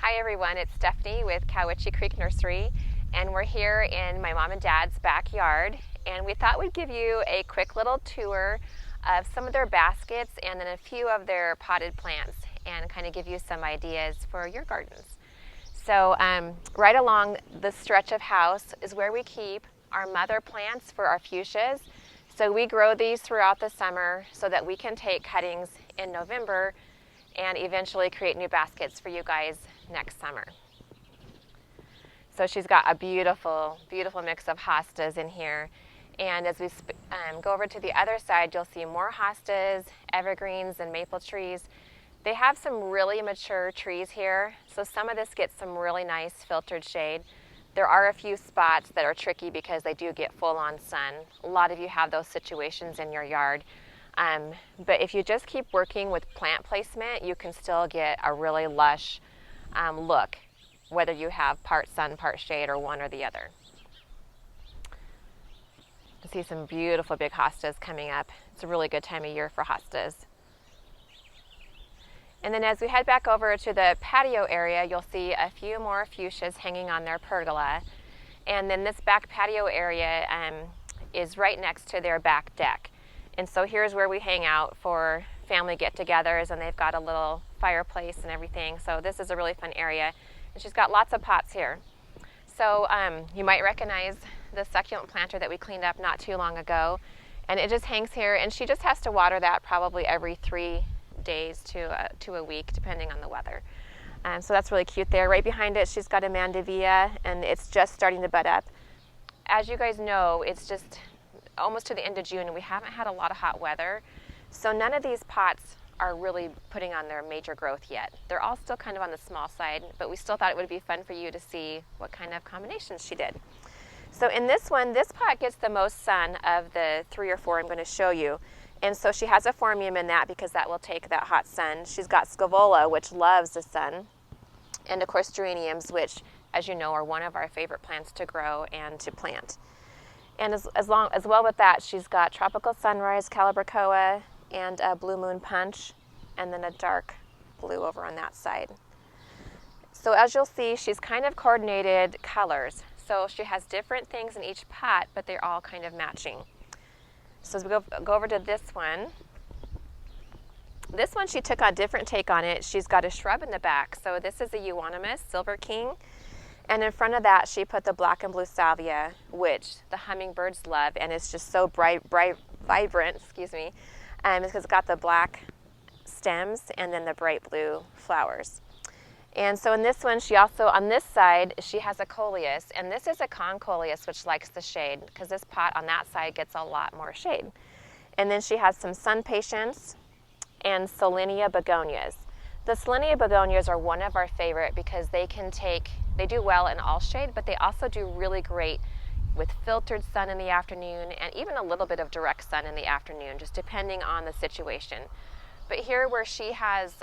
Hi everyone, it's Stephanie with Cowiche Creek Nursery, and we're here in my mom and dad's backyard, and we thought we'd give you a quick little tour of some of their baskets and then a few of their potted plants and kind of give you some ideas for your gardens. So right along the stretch of house is where we keep our mother plants for our fuchsias. So we grow these throughout the summer so that we can take cuttings in November and eventually create new baskets for you guys next summer. So she's got a beautiful, beautiful mix of hostas in here. And as we go over to the other side, you'll see more hostas, evergreens, and maple trees. They have some really mature trees here, so some of this gets some really nice filtered shade. There are a few spots that are tricky because they do get full-on sun. A lot of you have those situations in your yard. But if you just keep working with plant placement, you can still get a really lush look, whether you have part sun, part shade, or one or the other. I see some beautiful big hostas coming up. It's a really good time of year for hostas. And then as we head back over to the patio area, you'll see a few more fuchsias hanging on their pergola. And then this back patio area is right next to their back deck. And so here's where we hang out for family get-togethers, and they've got a little fireplace and everything. So this is a really fun area. And she's got lots of pots here. So you might recognize the succulent planter that we cleaned up not too long ago. And it just hangs here, and she just has to water that probably every 3 days to a week, depending on the weather. So that's really cute there. Right behind it, she's got a mandevilla, and it's just starting to bud up. As you guys know, it's just almost to the end of June, and we haven't had a lot of hot weather. So none of these pots are really putting on their major growth yet. They're all still kind of on the small side, but we still thought it would be fun for you to see what kind of combinations she did. So in this one, this pot gets the most sun of the 3 or 4 I'm going to show you. And so she has a phormium in that because that will take that hot sun. She's got scaevola, which loves the sun. And of course geraniums, which, as you know, are one of our favorite plants to grow and to plant. And as well with that, she's got tropical sunrise, calibrachoa, and a blue moon punch, and then a dark blue over on that side. So as you'll see, she's kind of coordinated colors. So she has different things in each pot, but they're all kind of matching. So as we go over to this one she took a different take on it. She's got a shrub in the back. So this is a euonymus, silver king. And in front of that, she put the black and blue salvia, which the hummingbirds love, and it's just so bright, vibrant, because it's got the black stems and then the bright blue flowers. And so in this one, she also, on this side, she has a coleus, and this is a concoleus, which likes the shade, because this pot on that side gets a lot more shade. And then she has some sun patience and Solenia begonias. The Solenia begonias are one of our favorite because they do well in all shade, but they also do really great with filtered sun in the afternoon and even a little bit of direct sun in the afternoon, just depending on the situation. But here where she has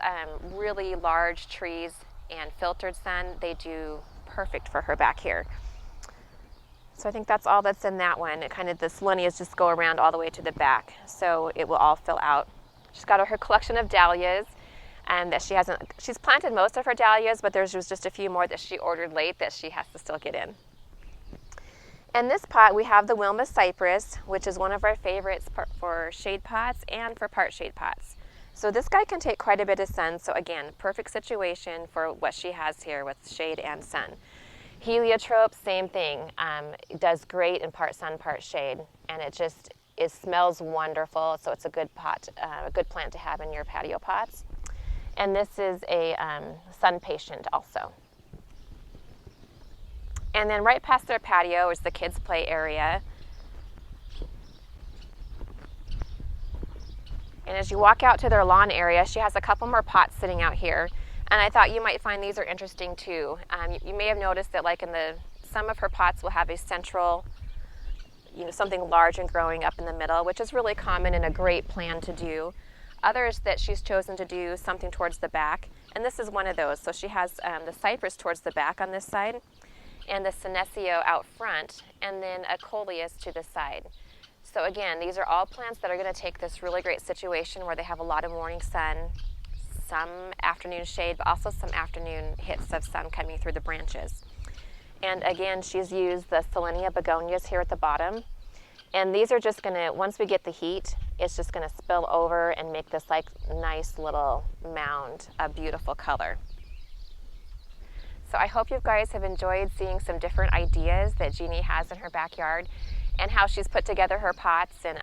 really large trees and filtered sun, they do perfect for her back here. So I think that's all that's in that one. The Solenias just go around all the way to the back, so it will all fill out. She's got her collection of dahlias. And that she's planted most of her dahlias, but there's just a few more that she ordered late that she has to still get in. In this pot, we have the Wilma cypress, which is one of our favorites for shade pots and for part shade pots. So this guy can take quite a bit of sun. So again, perfect situation for what she has here with shade and sun. Heliotrope, same thing. It does great in part sun, part shade, and it smells wonderful. So it's a good plant to have in your patio pots. And this is a sun patient also. And then right past their patio is the kids' play area. And as you walk out to their lawn area, she has a couple more pots sitting out here. And I thought you might find these are interesting too. You may have noticed that some of her pots will have a central, something large and growing up in the middle, which is really common and a great plan to do. Others that she's chosen to do something towards the back, and this is one of those. So she has the cypress towards the back on this side, and the senecio out front, and then a coleus to the side. So again, these are all plants that are going to take this really great situation where they have a lot of morning sun, some afternoon shade, but also some afternoon hits of sun coming through the branches. And again, she's used the Selenia begonias here at the bottom. And these are just gonna, once we get the heat, it's just gonna spill over and make this like nice little mound of beautiful color. So I hope you guys have enjoyed seeing some different ideas that Jeannie has in her backyard and how she's put together her pots. And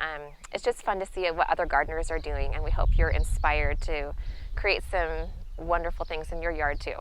it's just fun to see what other gardeners are doing. And we hope you're inspired to create some wonderful things in your yard too.